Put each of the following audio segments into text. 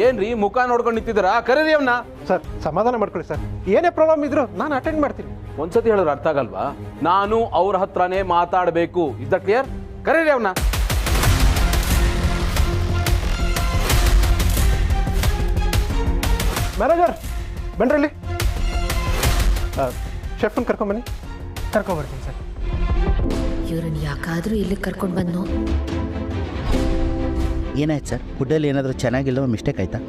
ಏನ್ರಿ ಮುಖ ನೋಡ್ಕೊಂಡು ನಿಂತಿದ್ದೀರಾ? ಕರೀರಿ ಅವನ್ನ. ಸರ್ ಸಮಾಧಾನ ಮಾಡ್ಕೊಳ್ಳಿ ಸರ್, ಏನೇ ಪ್ರಾಬ್ಲಮ್ ಇದ್ರು ನಾನು ಅಟೆಂಡ್ ಮಾಡ್ತೀನಿ. ಒಂದ್ಸತಿ ಹೇಳಿದ್ರೆ ಅರ್ಥ ಆಗಲ್ವಾ? ನಾನು ಅವ್ರ ಹತ್ರನೇ ಮಾತಾಡಬೇಕು. Is that clear? ಕರೀರಿ ಅವನ್ನ. ಮ್ಯಾನೇಜರ್ ಬನ್ರಿ, ಶೆಫ್ನ ಕರ್ಕೊಂಬನ್ನಿ. ಕರ್ಕೊಂಡ್ಬರ್ತೀನಿ ಸರ್. ಇವ್ರನ್ನ ಯಾಕಾದ್ರೂ ಇಲ್ಲಿ ಕರ್ಕೊಂಡು ಬಂದು. ಏನಾಯ್ತು ಸರ್? ಫುಡ್ಡಲ್ಲಿ ಏನಾದರೂ ಚೆನ್ನಾಗಿಲ್ಲವ ಮಿಸ್ಟೇಕ್ ಆಯ್ತಾ?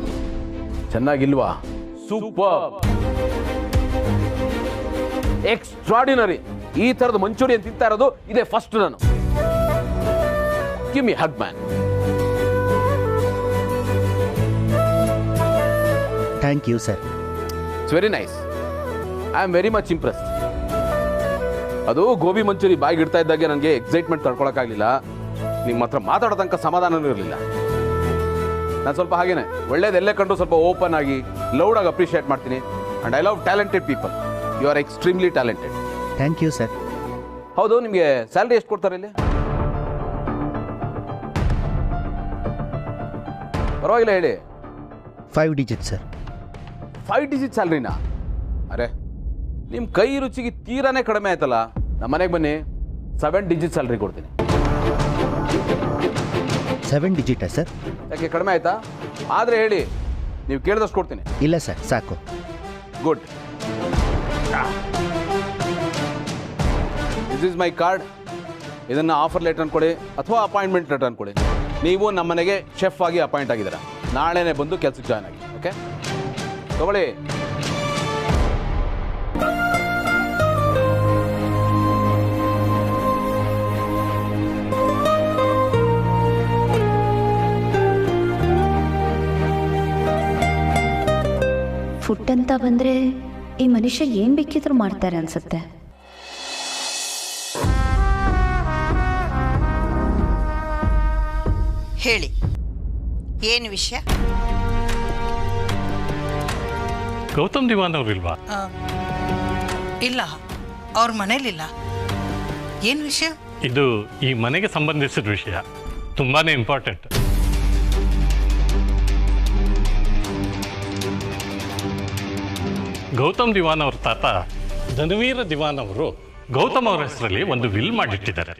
ಚೆನ್ನಾಗಿಲ್ವಾ? Super, extraordinary. ಈ ತರದ ಮಂಚೂರಿಯನ್ ತಿಂತಾ ಇರೋದು ಇದೇ ಫಸ್ಟ್. ನಾನು give me hug man. Thank you sir. It's very nice. I am very much impressed. ಅದು ಗೋಬಿ ಮಂಚೂರಿ ಬಾಯಿಗೆ ಇಡ್ತಾ ಇದ್ದಾಗೆ ನನಗೆ ಎಕ್ಸೈಟ್ಮೆಂಟ್ ತಡ್ಕೊಳಕ್ಕಾಗಲಿಲ್ಲ. ನಿಮ್ಮ ಹತ್ರ ಮಾತಾಡೋ ತನಕ ಸಮಾಧಾನನೂ ಇರಲಿಲ್ಲ. ನಾನು ಸ್ವಲ್ಪ ಹಾಗೇನೆ ಒಳ್ಳೇದೆಲ್ಲೇ ಕಂಡು ಸ್ವಲ್ಪ ಓಪನ್ ಆಗಿ ಲೌಡಾಗಿ ಅಪ್ರಿಷಿಯೇಟ್ ಮಾಡ್ತೀನಿ. And I love talented people. You are extremely talented. Thank you sir. ಹೌದು, ನಿಮಗೆ ಸ್ಯಾಲ್ರಿ ಎಷ್ಟು ಕೊಡ್ತಾರೆ ಇಲ್ಲಿ? ಪರವಾಗಿಲ್ಲ ಹೇಳಿ. 5 ಡಿಜಿಟ್ ಸರ್. 5 ಡಿಜಿಟ್ ಸ್ಯಾಲ್ರಿನಾ? ಅರೆ, ನಿಮ್ಮ ಕೈ ರುಚಿಗೆ ತೀರಾನೇ ಕಡಿಮೆ ಆಯ್ತಲ್ಲ. ನಮ್ಮ ಮನೆಗೆ ಬನ್ನಿ, 7 ಡಿಜಿಟ್ ಸ್ಯಾಲ್ರಿ ಕೊಡ್ತೀನಿ. 7 ಡಿಜಿಟಾ ಸರ್? ಯಾಕೆ ಕಡಿಮೆ ಆಯ್ತಾ? ಆದರೆ ಹೇಳಿ, ನೀವು ಕೇಳಿದಷ್ಟು ಕೊಡ್ತೀನಿ. ಇಲ್ಲ ಸರ್, ಸಾಕು. Good. This is my card. ಇದನ್ನು ಆಫರ್ ಲೆಟರ್ ಅನ್ಕೊಳ್ಳಿ ಅಥವಾ ಅಪಾಯಿಂಟ್ಮೆಂಟ್ ಲೆಟರ್ ಅನ್ಕೊಳ್ಳಿ. ನೀವು ನಮ್ಮ ಮನೆಗೆ ಶೆಫ್ ಆಗಿ ಅಪಾಯಿಂಟ್ ಆಗಿದ್ದೀರಾ. ನಾಳೆನೇ ಬಂದು ಕೆಲಸಕ್ಕೆ ಜಾಯ್ನ್ ಆಗಿ. ಓಕೆ, ತಗೊಳ್ಳಿ. ಫುಡ್ ಅಂತ ಬಂದ್ರೆ ಈ ಮನುಷ್ಯ ಏನ್ ಬೇಕಿದ್ರು ಮಾಡ್ತಾರೆ ಅನ್ಸುತ್ತೆ. ಹೇಳಿ, ಏನು ವಿಷಯ? ಗೌತಮ್ ದಿವಾನ್ ಅವ್ರಿಲ್ವಾ? ಇಲ್ಲ, ಅವ್ರ ಮನೇಲಿಲ್ಲ. ಏನು ವಿಷಯ? ಇದು ಈ ಮನೆಗೆ ಸಂಬಂಧಿಸಿದ ವಿಷಯ, ತುಂಬಾನೇ ಇಂಪಾರ್ಟೆಂಟ್. ಗೌತಮ್ ದಿವಾನ್ ಅವ್ರ ತಾತ ಧನವೀರ ದಿವಾನ್ ಅವರು ಗೌತಮ್ ಅವರ ಹೆಸರಲ್ಲಿ ಒಂದು ವಿಲ್ ಮಾಡಿಟ್ಟಿದ್ದಾರೆ.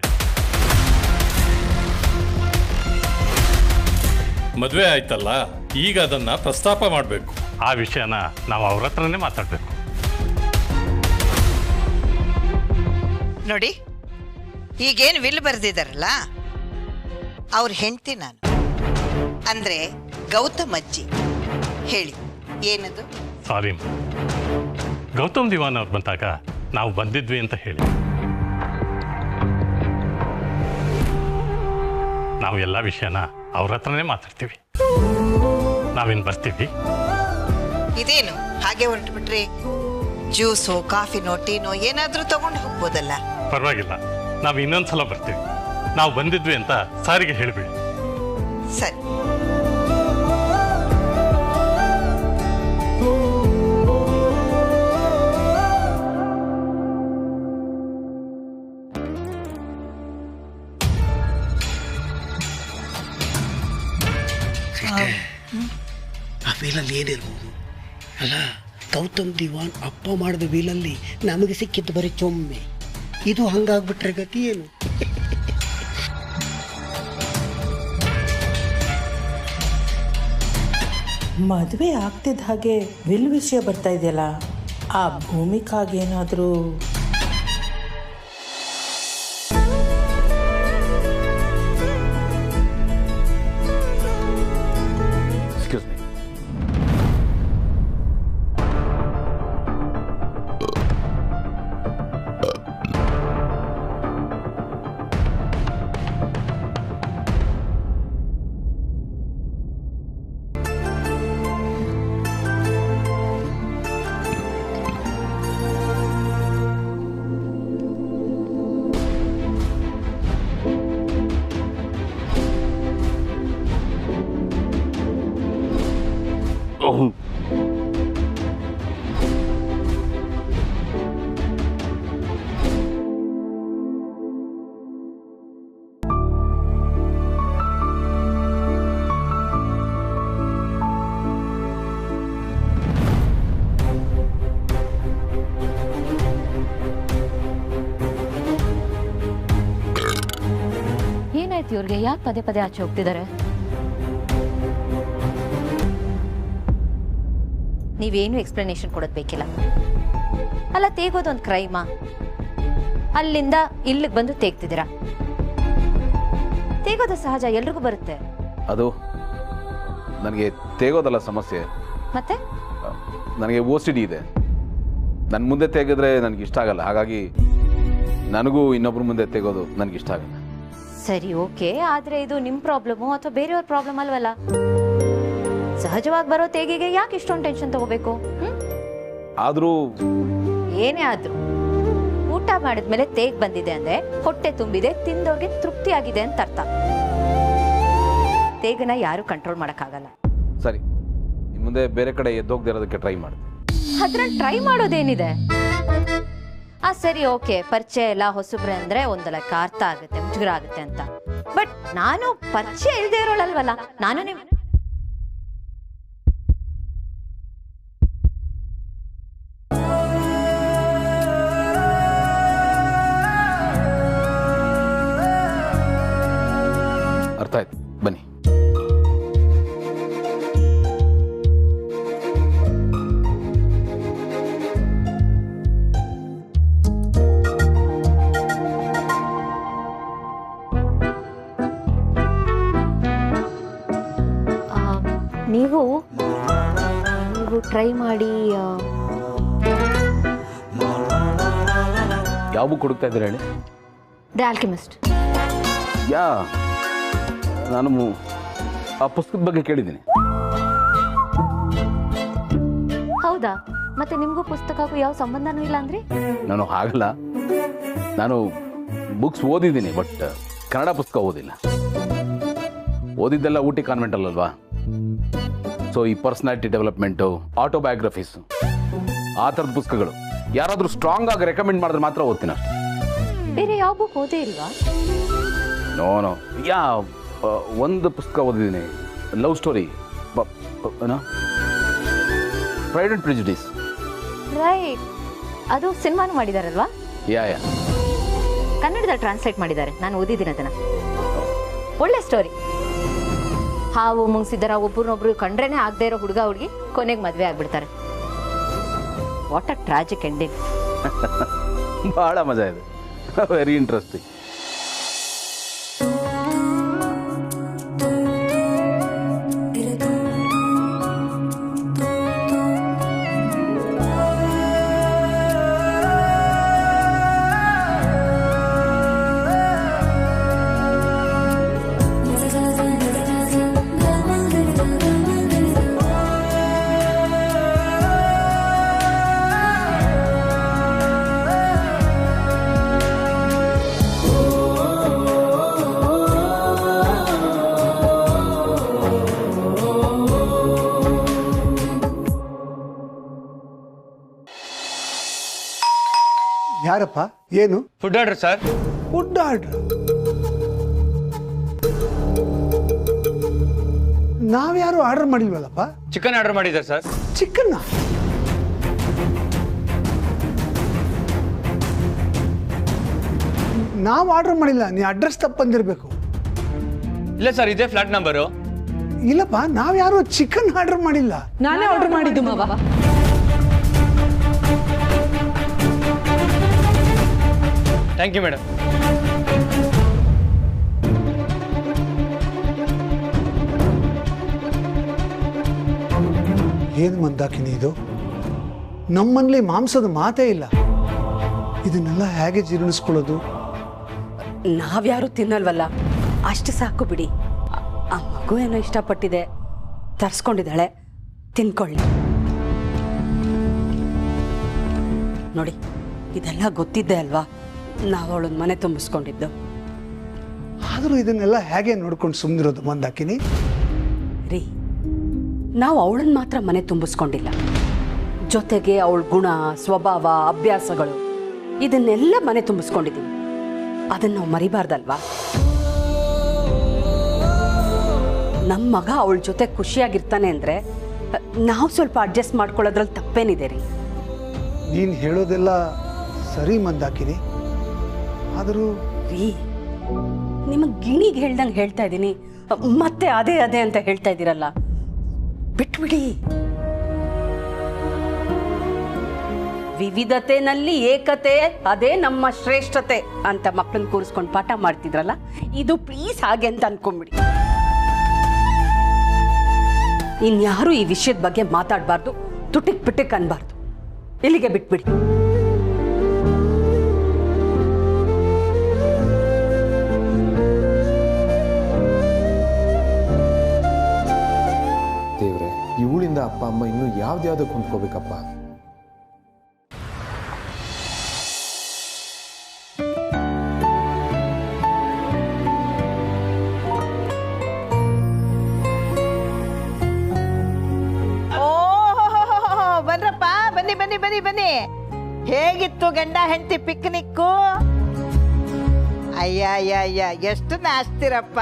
ಮದುವೆ ಆಯ್ತಲ್ಲ, ಈಗ ಅದನ್ನ ಪ್ರಸ್ತಾಪ ಮಾಡಬೇಕು. ಆ ವಿಷಯನ ನಾವು ಅವ್ರ ಹತ್ರನೇ ಮಾತಾಡಬೇಕು. ನೋಡಿ, ಈಗೇನು ವಿಲ್ ಬರೆದಿದ್ದಾರಲ್ಲ, ಅವ್ರ ಹೆಂಡತಿ ನಾನು, ಅಂದ್ರೆ ಗೌತಮ್ ಅಜ್ಜಿ. ಹೇಳಿ, ಏನದು? ಸಾರಿ, ಗೌತಮ್ ದಿವಾನ್ ಅವ್ರು ಬಂದಾಗ ನಾವು ಬಂದಿದ್ವಿ ಅಂತ ಹೇಳಿ. ನಾವು ಎಲ್ಲ ವಿಷಯನ ಅವ್ರ ಹತ್ರನೇ ಮಾತಾಡ್ತೀವಿ. ನಾವಿನ್ ಬರ್ತೀವಿ. ಇದೇನು ಹಾಗೆ ಹೊರಟು ಬಿಟ್ರಿ? ಜ್ಯೂಸು, ಕಾಫಿನೋ, ಟೀನೋ ಏನಾದ್ರೂ ತಗೊಂಡು ಹೋಗ್ಬೋದಲ್ಲ. ಪರವಾಗಿಲ್ಲ, ನಾವು ಇನ್ನೊಂದ್ಸಲ ಬರ್ತೀವಿ. ನಾವು ಬಂದಿದ್ವಿ ಅಂತ ಸಾರಿಗೆ ಹೇಳಿಬಿಡಿ. ಸರಿ. ಆ ವೀಲಲ್ಲಿ ಏನಿರ್ಬೋದು ಅಲ್ಲ? ಗೌತಮ್ ದಿವಾನ್ ಅಪ್ಪ ಮಾಡಿದ ವೀಲಲ್ಲಿ ನಮಗೆ ಸಿಕ್ಕಿದ್ದು ಬರೀ ಚೊಮ್ಮೆ. ಇದು ಹಂಗಾಗ್ಬಿಟ್ರೆ ಗತಿ ಏನು? ಮದುವೆ ಆಗ್ತಿದ್ದ ಹಾಗೆ ವಿಲ್ ವಿಷಯ ಬರ್ತಾ ಇದೆಯಲ್ಲ, ಆ ಭೂಮಿಕಾಗೇನಾದರೂ ಏನಾಯ್ತು ಇವ್ರಿಗೆ? ಯಾಕೆ ಪದೇ ಪದೇ ಆಚೆ ಹೋಗ್ತಿದ್ದಾರೆ? ನೀವೇನು ಎಕ್ಸ್ಪ್ಲನೇಷನ್ ಕೊಡೋದು ಬೇಕಿಲ್ಲ. ಅಲ್ಲ, ತೇಗೋದೊಂದು ಕ್ರೈಮಾ? ಅಲ್ಲಿಂದ ಇಲ್ಲಿಗೆ ಬಂದು ತೇಗ್ತಿದ್ದೀರಾ. ತೇಗೋದು ಸಹಜ, ಎಲ್ರಿಗೂ ಬರುತ್ತೆ. ಅದು ನನಗೆ ತೇಗೋದಲ್ಲ ಸಮಸ್ಯೆ. ಮತ್ತೆ ನನಗೆ OCD ಇದೆ. ನನ್ನ ಮುಂದೆ ತೆಗೆದ್ರೆ ನನಗೆ ಇಷ್ಟ ಆಗಲ್ಲ. ಹಾಗಾಗಿ ನನಗೂ ಇನ್ನೊಬ್ರ ಮುಂದೆ ತೆಗೋದು ನನಗೆ ಇಷ್ಟ ಆಗಲ್ಲ. ಸರಿ, ಓಕೆ. ಆದ್ರೆ ಇದು ನಿಮ್ಮ ಪ್ರಾಬ್ಲಮು ಅಥವಾ ಬೇರೆಯವ್ರ ಪ್ರಾಬ್ಲಮ್ ಅಲ್ವಲ್ಲ? ಸಹಜವಾಗಿ ಬರೋ ತೇಗಿಗೆ ಯಾಕೆ ಇಷ್ಟೊಂದು ಟೆನ್ಷನ್ ತಗೋಬೇಕು? ಆದರೂ ಏನೇ ಆದ್ರೂ ಊಟ ಮಾಡಿದ್ಮೇಲೆ ತೇಗ್ ಬಂದಿದೆ ಅಂದ್ರೆ ಹೊಟ್ಟೆ ತುಂಬಿದೆ, ತಿಂದವ್ರಿಗೆ ತೃಪ್ತಿ ಆಗಿದೆ ಅಂತ ಅರ್ಥ. ತೇಗನ ಯಾರು ಕಂಟ್ರೋಲ್ ಮಾಡಕ್ಕಾಗಲ್ಲ. ಸರಿ, ಇನ್ನು ಮುಂದೆ ಬೇರೆ ಕಡೆ ಎದ್ದೋಗ್ದಿರೋದಕ್ಕೆ ಟ್ರೈ ಮಾಡಿ. ಅದ್ರಲ್ಲಿ ಟ್ರೈ ಮಾಡೋದೇನಿದೆ? ಸರಿ, ಓಕೆ, ಪರಿಚಯ ಎಲ್ಲ ಹೊಸಬ್ರೆ ಅಂದ್ರೆ ಒಂದು ಲೆಕ್ಕ ಅರ್ಥ ಆಗುತ್ತೆ, ಮುಜುಗರ ಆಗುತ್ತೆ ಅಂತ. ಬಟ್ ನಾನು ಪರಿಚಯ ಇಲ್ಲದೆ ಇರೋಳಲ್ವಲ್ಲ, ನಾನು ನಿಮ್ ಅರ್ಥ ಆಯ್ತು, ಬನ್ನಿ. ನೀವು ಟ್ರೈ ಮಾಡಿ. ಯಾವ ಬುಕ್ ಹುಡುಕ್ತಾ ಇದ್ದೀರಾ ಹೇಳಿ? The alchemist. ನಾನು ಆ ಪುಸ್ತಕದ ಬಗ್ಗೆ ಕೇಳಿದ್ದೀನಿ. ಹೌದಾ? ಮತ್ತೆ ನಿಮಗೂ ಪುಸ್ತಕಕ್ಕೂ ಯಾವ ಸಂಬಂಧನೂ ಇಲ್ಲ ಅಂದ್ರೆ? ನಾನು ಹಾಗಲ್ಲ, ನಾನು ಬುಕ್ಸ್ ಓದಿದ್ದೀನಿ, ಬಟ್ ಕನ್ನಡ ಪುಸ್ತಕ ಓದಿಲ್ಲ. ಓದಿದ್ದೆಲ್ಲ ಊಟಿ ಕಾನ್ವೆಂಟಲ್ಲಲ್ವಾ? ಸೊ ಈ ಪರ್ಸನಾಲಿಟಿ ಡೆವಲಪ್ಮೆಂಟು, ಆಟೋಬಯೋಗ್ರಫೀಸು, ಆ ಥರದ ಪುಸ್ತಕಗಳು ಯಾರಾದರೂ ಸ್ಟ್ರಾಂಗ್ ಆಗಿ ರೆಕಮೆಂಡ್ ಮಾಡಿದ್ರೆ ಮಾತ್ರ ಓದ್ತೀನಿ ಅಷ್ಟೆ. ಬೇರೆ ಯಾವ ಬುಕ್ ಓದೇ ಇಲ್ವಾ? ನೋ ಒಂದು ಪುಸ್ತಕ ಓದಿದ್ದೀನಿ, love story, pride and ಪ್ರೆಜುಡಿಸ್. Right, ಅದು ಸಿನಿಮಾನು ಮಾಡಿದಾರಲ್ವಾ? ಯಾ ಕನ್ನಡದಲ್ಲಿ ಟ್ರಾನ್ಸ್ಲೇಟ್ ಮಾಡಿದ್ದಾರೆ, ನಾನು ಓದಿದ್ದೀನಿ ಅದನ್ನ. ಒಳ್ಳೆ ಸ್ಟೋರಿ. ಹಾವು ಮುಂಗ್ಸಿದಾರ, ಒಬ್ರನ್ನೊಬ್ರು ಕಂಡ್ರೇನೆ ಆಗದೆ ಇರೋ ಹುಡುಗ ಹುಡುಗಿ ಕೊನೆಗೆ ಮದುವೆ ಆಗ್ಬಿಡ್ತಾರೆ. What a tragic ending. ಬಹಳ ಮಜಾ ಇದೆ, ವೆರಿ ಇಂಟ್ರೆಸ್ಟಿಂಗ್. ಯಾರಪ್ಪ? ಏನು? Food order sir. Food order? ನಾವ್ಯಾರು ಆರ್ಡರ್ ಮಾಡಿಲ್ವಲ್ಲಪ್ಪ? ಚಿಕನ್ ಆರ್ಡರ್ ಮಾಡಿದ್ದಾರೆ ಸರ್. ಚಿಕನ್ನ? ನಾವು ಆರ್ಡರ್ ಮಾಡಿಲ್ಲ, ನೀ ಅಡ್ರೆಸ್ ತಪ್ಪು ಬಂದಿರಬೇಕು. ಇಲ್ಲ ಸರ್, ಇದೇ ಫ್ಲಾಟ್ ನಂಬರು. ಇಲ್ಲಪ್ಪ, ನಾವ್ಯಾರು ಚಿಕನ್ ಆರ್ಡರ್ ಮಾಡಿಲ್ಲ. ನಾನೇ ಆರ್ಡರ್ ಮಾಡಿದ್ದು ಮಾವ. Thank you madam. ಏನು ಮಂದಾಕಿನಿ ಇದು? ನಮ್ಮಲ್ಲಿ ಮಾಂಸದ ಮಾತೇ ಇಲ್ಲ. ಇದನ್ನೆಲ್ಲ ಹೇಗೆ ಜೀರ್ಣಿಸ್ಕೊಳ್ಳೋದು? ನಾವ್ಯಾರು ತಿನ್ನಲ್ವಲ್ಲ, ಅಷ್ಟು ಸಾಕು ಬಿಡಿ. ಆ ಮಗು ಏನೋ ಇಷ್ಟಪಟ್ಟಿದೆ, ತರಿಸ್ಕೊಂಡಿದ್ದಾಳೆ, ತಿನ್ಕೊಳ್ಳಿ. ನೋಡಿ, ಇದೆಲ್ಲ ಗೊತ್ತಿದ್ದೆ ಅಲ್ವಾ ನಾವು ಅವಳನ್ನ ಮನೆ ತುಂಬಿಸ್ಕೊಂಡಿದ್ದು. ಆದರೂ ಇದನ್ನೆಲ್ಲ ಹೇಗೆ ನೋಡ್ಕೊಂಡು ಸುಮ್ಮನಿರೋದು ಮಂದಾಕಿನಿ? ರೀ, ನಾವು ಅವಳನ್ನ ಮಾತ್ರ ಮನೆ ತುಂಬಿಸ್ಕೊಂಡಿಲ್ಲ, ಜೊತೆಗೆ ಅವಳ ಗುಣ, ಸ್ವಭಾವ, ಅಭ್ಯಾಸಗಳು ಇದನ್ನೆಲ್ಲ ಮನೆ ತುಂಬಿಸ್ಕೊಂಡಿದ್ದೀವಿ. ಅದನ್ನು ನಾವು ಮರಿಬಾರ್ದಲ್ವಾ? ನಮ್ಮ ಮಗ ಅವಳ ಜೊತೆ ಖುಷಿಯಾಗಿರ್ತಾನೆ ಅಂದರೆ ನಾವು ಸ್ವಲ್ಪ ಅಡ್ಜಸ್ಟ್ ಮಾಡ್ಕೊಳ್ಳೋದ್ರಲ್ಲಿ ತಪ್ಪೇನಿದೆ ರೀ? ನೀನು ಹೇಳೋದೆಲ್ಲ ಸರಿ ಮಂದಾಕಿನಿ, ಆದರೂ ರೀ, ನಿಮಗೆ ಗಿಣಿಗೆ ಹೇಳ್ದಂಗೆ ಹೇಳ್ತಾ ಇದ್ದೀನಿ, ಮತ್ತೆ ಅದೇ ಅದೇ ಅಂತ ಹೇಳ್ತಾ ಇದ್ದೀರಲ್ಲ, ಬಿಟ್ಬಿಡಿ. ವಿವಿಧತೆನಲ್ಲಿ ಏಕತೆ, ಅದೇ ನಮ್ಮ ಶ್ರೇಷ್ಠತೆ ಅಂತ ಮಕ್ಕಳನ್ನ ಕೂರಿಸ್ಕೊಂಡು ಪಾಠ ಮಾಡ್ತಿದ್ರಲ್ಲ, ಇದು ಪ್ಲೀಸ್ ಹಾಗೆ ಅಂತ ಅನ್ಕೊಂಬಿಡಿ. ಇನ್ಯಾರು ಈ ವಿಷಯದ ಬಗ್ಗೆ ಮಾತಾಡಬಾರ್ದು, ತುಟಿಕ್ ಪಿಟಿಕ್ ಅನ್ಬಾರ್ದು. ಇಲ್ಲಿಗೆ ಬಿಟ್ಬಿಡಿ. ದೇವ್ರೆ, ಇವಳಿಂದ ಅಪ್ಪ ಅಮ್ಮ ಇನ್ನೂ ಯಾವ್ದ್ಯಾವ್ದು ಕೊಂಡ್ಕೋಬೇಕಪ್ಪ. ಬನ್ರಪ್ಪ, ಬನ್ನಿ ಬನ್ನಿ ಬನ್ನಿ ಬನ್ನಿ. ಹೇಗಿತ್ತು ಗಂಡ ಹೆಂಡತಿ ಪಿಕ್ನಿಕ್ಕು? ಅಯ್ಯ ಅಯ್ಯ ಅಯ್ಯ, ಎಷ್ಟು ನಾಚ್ತಿರಪ್ಪ.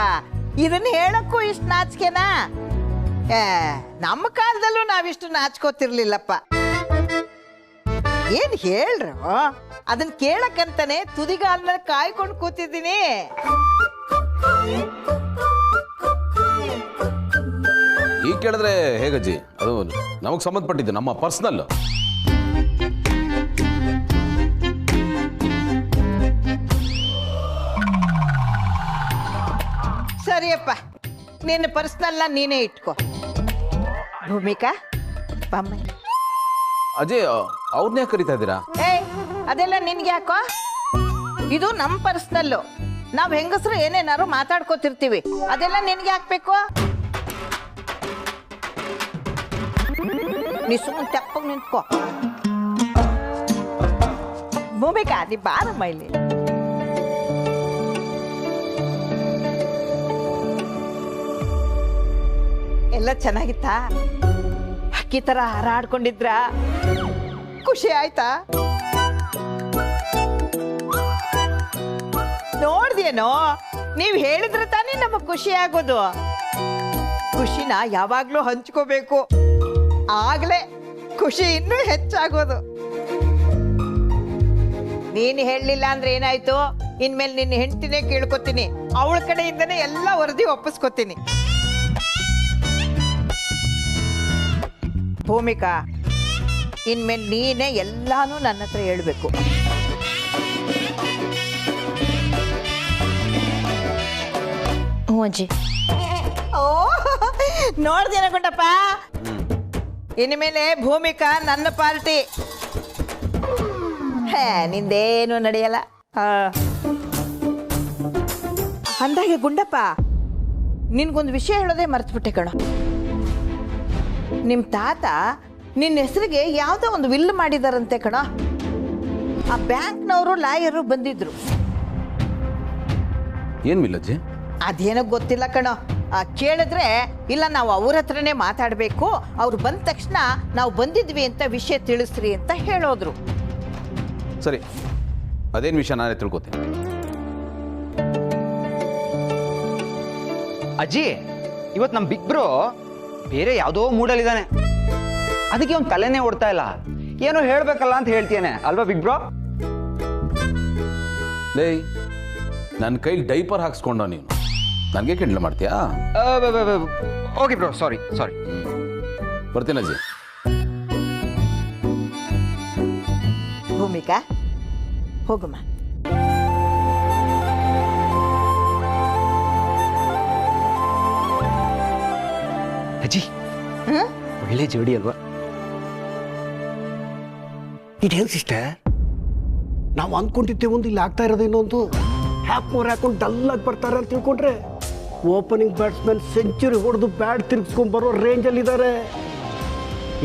ಇದನ್ನ ಹೇಳಕ್ಕೂ ಇಷ್ಟು ನಾಚಿಕೆನಾ? ನಮ್ಮ ಕಾಲದಲ್ಲೂ ನಾವಿಷ್ಟು ನಾಚ್ಕೋತಿರ್ಲಿಲ್ಲಪ್ಪ. ಏನ್ ಹೇಳ್ರು? ಅದನ್ನ ಕೇಳಕ್ಕಂತಾನೆ ತುದಿಗಾಲದಲ್ಲಿ ಕಾಯ್ಕೊಂಡು ಕೂತಿದ್ದೀನಿ. ಈಗ ಕೇಳಿದ್ರೆ ಹೇಗಜ್ಜಿ? ಅದು ನಮಗೆ ಸಂಬಂಧಪಟ್ಟಿದ್ದು, ನಮ್ಮ ಪರ್ಸನಲ್. ಸರಿಯಪ್ಪ, ನಿನ್ನ ಪರ್ಸನಲ್ನ ನೀನೇ ಇಟ್ಕೋ. ಭೂಮಿಕಾ ಬಮ್ಮ. ಅಜಯ್, ಅವ್ರನ್ನೇ ಕರಿತಾ ಇದ್ದೀರಾ? ಅದೆಲ್ಲ ನಿನ್ಗೆ ಯಾಕೋ? ಇದು ನಮ್ಮ ಪರ್ಸನಲ್ಲು. ನಾವ್ ಹೆಂಗಸರು ಏನೇನಾರು ಮಾತಾಡ್ಕೋತಿರ್ತೀವಿ, ಅದೆಲ್ಲ ನಿನ್ಗೆ ಹಾಕ್ಬೇಕು. ನೀ ಸುಮ್ಮನೆ ತೆಪ್ಪಗೆ ನಿಂತ್ಕೋ. ಭೂಮಿಕಾ, ನೀ ಬಾರಮ್ಮ ಇಲ್ಲಿ. ಎಲ್ಲ ಚೆನ್ನಾಗಿತ್ತಾ? ಹಕ್ಕಿ ತರ ಹಾರಾಡ್ಕೊಂಡಿದ್ರ? ಖುಷಿ ಆಯ್ತಾ? ನೋಡ್ದೇನೋ, ನೀವ್ ಹೇಳಿದ್ರೆ ತಾನೇ ನಮಗ್ ಖುಷಿ ಆಗೋದು. ಖುಷಿನ ಯಾವಾಗ್ಲೂ ಹಂಚ್ಕೋಬೇಕು, ಆಗ್ಲೇ ಖುಷಿ ಇನ್ನೂ ಹೆಚ್ಚಾಗೋದು. ನೀನ್ ಹೇಳಲಿಲ್ಲ ಅಂದ್ರೆ ಏನಾಯ್ತು? ಇನ್ಮೇಲೆ ನಿನ್ನ ಹೆಂಡತಿನೇ ಕೇಳ್ಕೊತೀನಿ, ಅವಳ ಕಡೆಯಿಂದನೇ ಎಲ್ಲ ವರದಿ ಒಪ್ಪಿಸ್ಕೊತೀನಿ. ಭೂಮಿಕಾ, ಇನ್ಮೇಲೆ ನೀನೇ ಎಲ್ಲಾನು ನನ್ನ ಹತ್ರ ಹೇಳ್ಬೇಕು. ಅಜ್ಜಿ. ಓ, ನೋಡ್ದೇನ ಗುಂಡಪ್ಪ, ಇನ್ಮೇಲೆ ಭೂಮಿಕಾ ನನ್ನ ಪಾರ್ಟಿ. ನಿಂದೇನು ನಡೆಯಲ್ಲ. ಅಂದಾಗೆ ಗುಂಡಪ್ಪ, ನಿನ್ಗೊಂದು ವಿಷಯ ಹೇಳೋದೇ ಮರ್ತ್ಬಿಟ್ಟೆ ಕಣೋ. ನಿಮ್ ತಾತ ನಿನ್ನ ಹೆಸರಿಗೆ ಯಾವ್ದೋ ಒಂದು ವಿಲ್ ಮಾಡಿದಾರಂತೆ ಕಣ. ಆ ಬ್ಯಾಂಕ್ನವರು ಲಾಯರು ಬಂದಿದ್ರು. ಏನ್ ವಿಲ್ಲಜ್ಜಿ? ಅದೇನೋ ಗೊತ್ತಿಲ್ಲ ಕಣೋ. ಕೇಳಿದ್ರೆ ಇಲ್ಲ, ನಾವು ಅವ್ರ ಹತ್ರನೇ ಮಾತಾಡಬೇಕು, ಅವ್ರು ಬಂದ ತಕ್ಷಣ ನಾವು ಬಂದಿದ್ವಿ ಅಂತ ವಿಷಯ ತಿಳಿಸ್ರಿ ಅಂತ ಹೇಳೋದ್ರು. ಸರಿ, ಅದೇನು ವಿಷಯ ನಾನೇ ತಿಳ್ಕೊತೀನಿ. ಅಜ್ಜಿ, ಇವತ್ತು ನಮ್ಮ ಬಿಗ್ ಬ್ರೋ ಬೇರೆ ಯಾವುದೋ ಮೂಡಲ್ಲಿದ್ದಾನೆ. ಅದಕ್ಕೆ ಅವ್ನು ತಲೆನೇ ಓಡ್ತಾ ಇಲ್ಲ. ಏನೋ ಹೇಳ್ಬೇಕಲ್ಲ ಅಂತ ಹೇಳ್ತೇನೆ ಅಲ್ವಾ ಬಿಗ್ ಬ್ರೋ? ಲೇ, ನನ್ನ ಕೈಲಿ ಡೈಪರ್ ಹಾಕ್ಸ್ಕೊಂಡ ನೀನು ನನಗೆ ಕೆಂಡ್ಲ ಮಾಡ್ತೀಯಾ? ಓಕೆ ಬ್ರೋ, ಸಾರಿ. ಬರ್ತೀನಿ ಅಜ್ಜಿ. ಭೂಮಿಕಾ, ಹೋಗಮ್ಮ. ಅಜ್ಜಿ, ಒಳ್ಳೆ ಜೋಡಿ ಅಲ್ವಾ? ಇದೇನು ಸಿಸ್ಟರ್, ನಾವು ಅಂದ್ಕೊಂಡಿದ್ದೇವೆ ಒಂದು, ಇಲ್ಲಿ ಆಗ್ತಾ ಇರೋದೇನೋ ಒಂದು. ಹ್ಯಾಕ್ ಹಾಕೊಂಡು ಡಲ್ಲಾಗಿ ಬರ್ತಾರೆ ಅಂತ ತಿಳ್ಕೊಂಡ್ರೆ ಓಪನಿಂಗ್ ಬ್ಯಾಟ್ಸ್ಮನ್ ಸೆಂಚುರಿ ಹೊಡೆದು ಬ್ಯಾಟ್ ತಿರ್ಗಿಸ್ಕೊಂಡು ಬರೋ ರೇಂಜಲ್ಲಿದ್ದಾರೆ.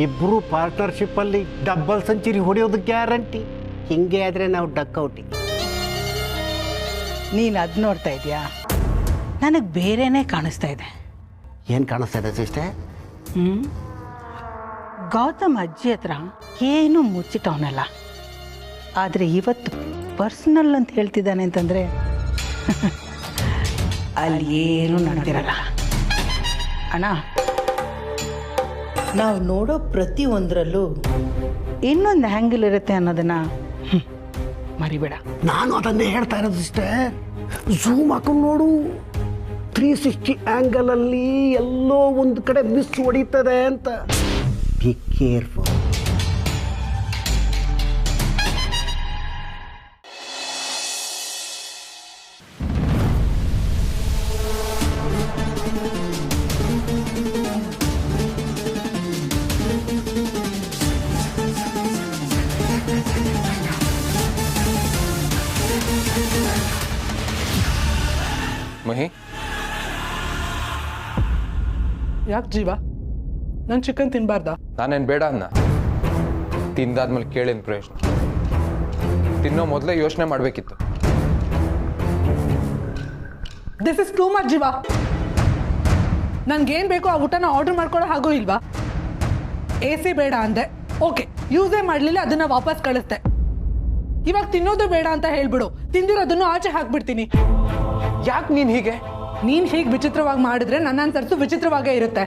ಇಬ್ಬರು ಪಾರ್ಟ್ನರ್ಶಿಪ್ಪಲ್ಲಿ ಡಬಲ್ ಸೆಂಚುರಿ ಹೊಡೆಯೋದು ಗ್ಯಾರಂಟಿ. ಹಿಂಗೆ ಆದರೆ ನಾವು ಡಕ್ಔಟಿಂಗ್. ನೀನು ಅದು ನೋಡ್ತಾ ಇದೆಯಾ? ನನಗೆ ಬೇರೆನೇ ಕಾಣಿಸ್ತಾ ಇದೆ. ಏನು ಕಾಣಿಸ್ತಾ ಇದೆ ಸಿಸ್ಟರ್? ಗೌತಮ್ ಅಜ್ಜಿ ಹತ್ರ ಏನೂ ಮುಚ್ಚಿಟ್ಟವನಲ್ಲ, ಆದರೆ ಇವತ್ತು ಪರ್ಸನಲ್ ಅಂತ ಹೇಳ್ತಿದ್ದಾನೆ ಅಂತಂದರೆ ಅಲ್ಲಿ ಏನೂ ನಡೆದಿರಲ್ಲ. ಅಣ್ಣ, ನಾವು ನೋಡೋ ಪ್ರತಿಯೊಂದರಲ್ಲೂ ಇನ್ನೊಂದು ಹ್ಯಾಂಗಲ್ ಇರುತ್ತೆ ಅನ್ನೋದನ್ನು ಮರಿಬೇಡ. ನಾನು ಅದನ್ನೇ ಹೇಳ್ತಾ ಇರೋದು ಸಿಸ್ಟರ್. ಝೂಮ್ ಹಾಕೊಂಡು ನೋಡು, 360 ಆ್ಯಂಗಲಲ್ಲಿ ಎಲ್ಲೋ ಒಂದು ಕಡೆ ಮಿಸ್ ಹೊಡಿತದೆ ಅಂತ. Be careful. ಮಹಿ, ಯಾಕೆ ಜೀವ, ನಾನು ಚಿಕನ್ ತಿನ್ಬಾರ್ದಾ? ನಾನೇನು ಬೇಡ ಅನ್ನ, ತಿಂದಾದ್ಮೇಲೆ ಕೇಳೇನು ಪ್ರಯೋಜನ? ತಿನ್ನೋ ಮೊದಲೇ ಯೋಚನೆ ಮಾಡಬೇಕಿತ್ತು. ದಿಸ್ ಇಸ್ ಟೂ ಮಚ್ ಜೀವ. ನನ್ಗೇನು ಬೇಕೋ ಆ ಊಟನ ಆರ್ಡರ್ ಮಾಡ್ಕೊಳ್ಳೋ ಹಾಗೂ ಇಲ್ವಾ? AC ಬೇಡ ಅಂದೆ, ಓಕೆ, ಯೂಸೇ ಮಾಡಲಿಲ್ಲ, ಅದನ್ನ ವಾಪಸ್ ಕಳಿಸ್ದೆ. ಇವಾಗ ತಿನ್ನೋದು ಬೇಡ ಅಂತ ಹೇಳ್ಬಿಡು, ತಿಂದಿರೋದನ್ನು ಆಚೆ ಹಾಕ್ಬಿಡ್ತೀನಿ. ಯಾಕೆ ನೀನು ಹೀಗೆ? ನೀನ್ ಹೀಗೆ ವಿಚಿತ್ರವಾಗಿ ಮಾಡಿದ್ರೆ ನನ್ನ ಅನ್ಸರ್ಸು ವಿಚಿತ್ರವಾಗೇ ಇರುತ್ತೆ.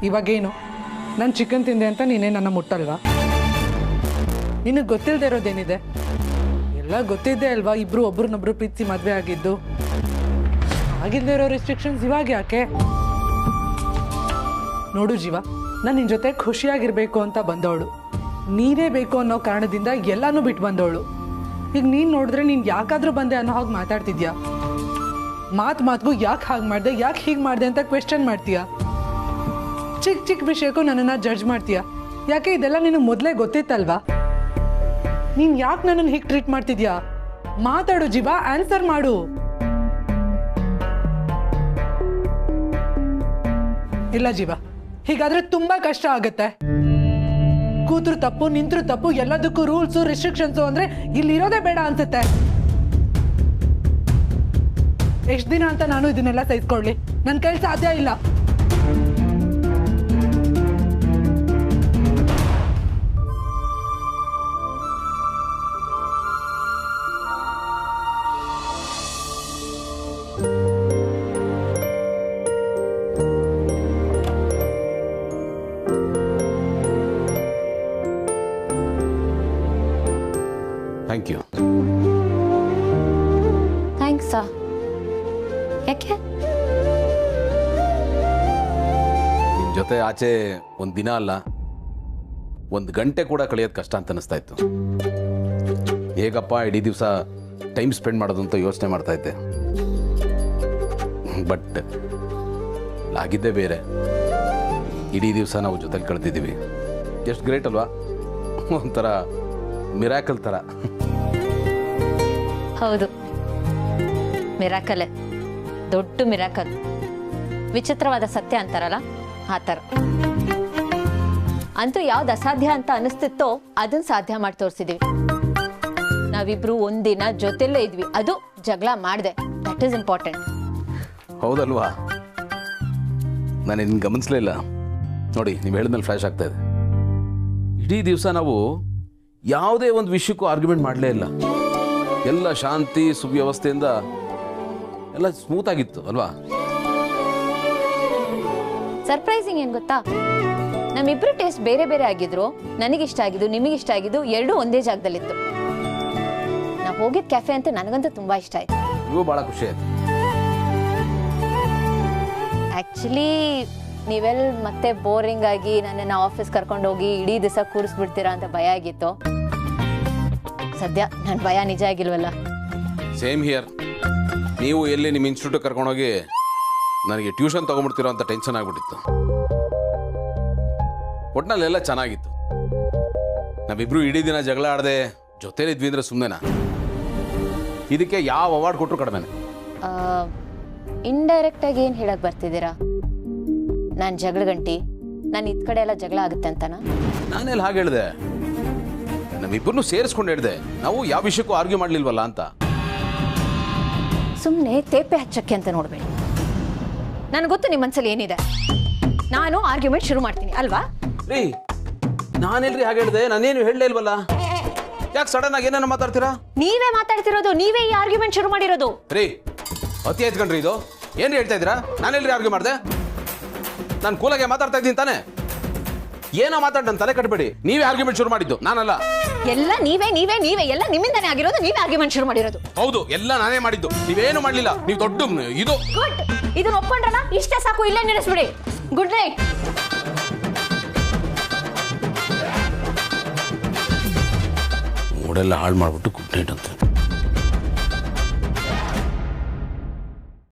ಇವಾಗೇನು, ನಾನು ಚಿಕನ್ ತಿಂದೆ ಅಂತ ನೀನೇ ನನ್ನ ಮುಟ್ಟಲ್ವಾ? ನಿನಗೆ ಗೊತ್ತಿಲ್ಲದೆ ಇರೋದೇನಿದೆ? ಎಲ್ಲ ಗೊತ್ತಿದ್ದೆ ಅಲ್ವಾ, ಇಬ್ರು ಒಬ್ರನ್ನೊಬ್ರು ಪ್ರೀತಿ ಮದುವೆ ಆಗಿದ್ದು. ಆಗಿಲ್ಲದೆ ಇರೋ ರೆಸ್ಟ್ರಿಕ್ಷನ್ಸ್ ಇವಾಗ ಯಾಕೆ? ನೋಡು ಜೀವ, ನಾನು ನಿನ್ನ ಜೊತೆ ಖುಷಿಯಾಗಿರ್ಬೇಕು ಅಂತ ಬಂದವಳು, ನೀನೇ ಬೇಕು ಅನ್ನೋ ಕಾರಣದಿಂದ ಎಲ್ಲಾನು ಬಿಟ್ಟು ಬಂದವಳು. ಈಗ ನೀನು ನೋಡಿದ್ರೆ ನೀನು ಯಾಕಾದ್ರೂ ಬಂದೆ ಅನ್ನೋ ಹಾಗೆ ಮಾತಾಡ್ತಿದ್ಯಾ. ಮಾತಿಗೂ ಯಾಕೆ ಹಾಗೆ ಮಾಡಿದೆ, ಯಾಕೆ ಹೀಗೆ ಮಾಡಿದೆ ಅಂತ ಕ್ವೆಶ್ಚನ್ ಮಾಡ್ತೀಯಾ. ಚಿಕ್ಕ ಚಿಕ್ಕ ವಿಷಯಕ್ಕೂ ನನ್ನನ್ನು ಜಡ್ಜ್ ಮಾಡ್ತೀಯಾ. ಯಾಕೆ ಇದೆಲ್ಲ ನಿನಗೆ ಮೊದಲೇ ಗೊತ್ತಿತ್ತಲ್ವಾ? ನೀನು ಯಾಕೆ ನನ್ನನ್ನು ಹೀಗೆ ಟ್ರೀಟ್ ಮಾಡ್ತಿದ್ಯಾ? ಮಾತಾಡು ಜೀವ, ಆನ್ಸರ್ ಮಾಡು. ಇಲ್ಲ ಜೀವ, ಹೀಗಾದ್ರೆ ತುಂಬಾ ಕಷ್ಟ ಆಗತ್ತೆ. ಕೂತ್ರು ತಪ್ಪು, ನಿಂತ್ರು ತಪ್ಪು, ಎಲ್ಲದಕ್ಕೂ ರೂಲ್ಸು ರೆಸ್ಟ್ರಿಕ್ಷನ್ಸು ಅಂದ್ರೆ ಇಲ್ಲಿರೋದೇ ಬೇಡ ಅನ್ಸುತ್ತೆ. ಎಷ್ಟು ದಿನ ಅಂತ ನಾನು ಇದನ್ನೆಲ್ಲ ಸಹಿಸ್ಕೊಳ್ಳಿ? ನನ್ನ ಕೈಲಿ ಸಾಧ್ಯ ಇಲ್ಲ. Thank you. ಥ್ಯಾಂಕ್ಸಾ? ಯಾಕೆ? ನಿಮ್ಮ ಜೊತೆ ಆಚೆ ಒಂದು ದಿನ ಅಲ್ಲ, 1 ಗಂಟೆ ಕೂಡ ಕಳೆಯೋದು ಕಷ್ಟ ಅಂತ ಅನಿಸ್ತಾ ಇತ್ತು. ಹೇಗಪ್ಪ ಇಡೀ ದಿವಸ ಟೈಮ್ ಸ್ಪೆಂಡ್ ಮಾಡೋದು ಅಂತ ಯೋಚನೆ ಮಾಡ್ತಾ ಇದ್ದೆ. ಬಟ್ ಆಗಿದ್ದೇ ಬೇರೆ. ಇಡೀ ದಿವಸ ನಾವು ಜೊತೆಲಿ ಕಳೆದಿದ್ದೀವಿ. ಎಷ್ಟು ಗ್ರೇಟ್ ಅಲ್ವಾ? ಒಂಥರ ಮಿರಾಕಲ್ ಥರ. ಹೌದು, ಮಿರಾಕಲೇ, ದೊಡ್ಡ ಮಿರಾಕಲ್. ವಿಚಿತ್ರವಾದ ಸತ್ಯ ಅಂತಾರಲ್ಲ, ಆ ಥರ. ಅಂತೂ ಯಾವ್ದು ಅಸಾಧ್ಯ ಅಂತ ಅನಿಸ್ತಿತ್ತೋ ಅದನ್ನ ಸಾಧ್ಯ ಮಾಡಿ ತೋರಿಸಿದೀವಿ. ನಾವಿಬ್ರು ಒಂದಿನ ಜೊತೆಲ್ಲೇ ಇದ್ವಿ, ಅದು ಜಗಳ ಮಾಡಿದೆ. That is important. ಹೌದಲ್ವಾ? ನಾನು ಇನ್ನು ಗಮನಿಸಲೇ ಇಲ್ಲ ನೋಡಿ, ನೀವು ಹೇಳಿದ್ಮೇಲೆ ಫ್ಲ್ಯಾಶ್ ಆಗ್ತಾ ಇದೆ. ಇಡೀ ದಿವಸ ನಾವು ಯಾವುದೇ ಒಂದು ವಿಷಯಕ್ಕೂ ಆರ್ಗ್ಯುಮೆಂಟ್ ಮಾಡಲೇ ಇಲ್ಲ. ಎಲ್ಲ ಶಾಂತಿ ಸುವ್ಯವಸ್ಥೆಯಿಂದ ಎಲ್ಲ ಸ್ಮೂತ್ ಆಗಿತ್ತು ಅಲ್ವಾ? ಸರ್ಪ್ರೈಸಿಂಗ್ ಏನ್ ಗೊತ್ತಾ, ನಮ್ಮಿಬ್ರು ಟೇಸ್ಟ್ ಬೇರೆ ಬೇರೆ ಆಗಿದ್ರು. ನನಗಿಷ್ಟ ಆಗಿದ್ದು, ನಿಮಗಿಷ್ಟ ಆಗಿದ್ದು ಎರಡೂ ಒಂದೇ ಜಾಗದಲ್ಲಿತ್ತು. ನಾವು ಹೋಗಿದ್ ಕೆಫೆ ಅಂತ ನನಗಂತೂ ತುಂಬಾ ಇಷ್ಟ ಆಯ್ತು. ಇವು ಬಹಳ ಖುಷಿ ಆಯ್ತು. ಆಕ್ಚುಲಿ ನೀವೆಲ್ಲ ಮತ್ತೆ ಬೋರಿಂಗ್ ಆಗಿ ನನ್ನನ್ನು ಆಫೀಸ್ ಕರ್ಕೊಂಡು ಹೋಗಿ ಇಡೀ ದಿವಸ ಕೂರಿಸ್ಬಿಡ್ತೀರಾ ಅಂತ ಭಯ ಆಗಿತ್ತು. ಸದ್ಯ ನನ್ನ ಭಯ ನಿಜ ಆಗಿಲ್ವಲ್ಲ. Same here. ನೀವು ಎಲ್ಲಿ ನಿಮ್ಮ ಇನ್ಸ್ಟಿಟ್ಯೂಟ್ ಕರ್ಕೊಂಡೋಗಿ ನನಗೆ ಟ್ಯೂಷನ್ ತೊಗೊಂಡ್ಬಿಡ್ತೀರೋ ಅಂತ ಟೆನ್ಷನ್ ಆಗ್ಬಿಟ್ಟಿತ್ತು. ಒಟ್ನಲ್ಲೆಲ್ಲ ಚೆನ್ನಾಗಿತ್ತು. ನಾವಿಬ್ರು ಇಡೀ ದಿನ ಜಗಳ ಆಡದೆ ಜೊತೆಲಿದ್ವಿ ಅಂದ್ರೆ ಸುಮ್ಮನೆನಾ? ಇದಕ್ಕೆ ಯಾವ ಅವಾರ್ಡ್ ಕೊಟ್ಟರು ಕಡಿಮೆನೆ. ಇಂಡೈರೆಕ್ಟ್ ಆಗಿ ಏನು ಹೇಳಕ್ ಬರ್ತಿದ್ದೀರಾ? ನಾನು ಜಗಳ ಗಂಟಿ, ನಾನು ಇದ್ ಕಡೆ ಎಲ್ಲ ಜಗಳ ಆಗುತ್ತೆ ಅಂತನಾ? ನಾನೆಲ್ಲ ಹಾಗೆ ಹೇಳಿದೆ. ನಮ್ಮಿಬ್ಬರನ್ನು ಸೇರಿಸ್ಕೊಂಡು ಹೇಳಿದೆ, ನಾವು ಯಾವ ವಿಷಯಕ್ಕೂ ಆರ್ಗ್ಯೂ ಮಾಡ್ಲಿಲ್ವಲ್ಲ ಅಂತ. ಸುಮ್ಮನೆ ತೇಪೆ ಹಚ್ಚಕ್ಕೆ ಅಂತ ನೋಡ್ಬೇಡಿ. ನನಗೆ ಗೊತ್ತು ನಿಮ್ಮ ಮನಸ್ಸಲ್ಲಿ ಏನಿದೆ. ನಾನು ಆರ್ಗ್ಯುಮೆಂಟ್ ಶುರು ಮಾಡ್ತೀನಿ ಅಲ್ವಾ? ರೀ, ನಾನೆಲ್ರಿ ಹಾಗೆ ಹೇಳಿದೆ? ನಾನೇನು ಹೇಳಲೇ ಇಲ್ವಲ್ಲ. ಯಾಕೆ ಸಡನ್ ಆಗಿ ಏನೇನೋ ಮಾತಾಡ್ತೀರಾ? ನೀವೇ ಮಾತಾಡ್ತಿರೋದು, ನೀವೇ ಈ ಆರ್ಗ್ಯುಮೆಂಟ್ ಶುರು ಮಾಡಿರೋದು. ರೀ, ಅತಿ ಆಯ್ತು ಕಣ್ರಿ ಇದು. ಏನು ಹೇಳ್ತಾ ಇದ್ದೀರಾ? ನಾನೆಲ್ರಿ ಆರ್ಗ್ಯೂ ಮಾಡಿದೆ? ನಾನು ಕೂಲಾಗೆ ಮಾತಾಡ್ತಾ ಇದ್ದೀನಿ ತಾನೆ. ಏನೋ ಮಾತಾಡ್ ನನ್ನ ತಲೆ ಕಟ್ಬೇಡಿ. ನೀವೇ ಆರ್ಗ್ಯುಮೆಂಟ್ ಶುರು ಮಾಡಿದ್ದು, ನಾನಲ್ಲ. ಎಲ್ಲ ನೀವೇ ಎಲ್ಲ ನಿಮ್ಮಿಂದಾನೇ ಆಗಿರೋದು. ನೀವೇ ಆರ್ಗ್ಯುಮೆಂಟ್ ಶುರು ಮಾಡಿರೋದು. ಹೌದು, ಎಲ್ಲ ನಾನೇ ಮಾಡಿದ್ದು, ನೀವೇನು ಮಾಡ್ಲಿಲ್ಲ. ನೀವು ದೊಡ್ಡ ಇದು ಗುಡ್. ಇದನ್ನ ಒಪ್ಕೊಂಡ್ರಲ್ಲ, ಇಷ್ಟೇ ಸಾಕು. ಇಲ್ಲೇ ನಿಲ್ಲಿಸ್ಬಿಡಿ. Good night. ಮೂಡೆಲ್ಲ ಹಾಳು ಮಾಡ್ಬಿಟ್ಟು ಗುಡ್ ನೈಟ್ ಅಂತ.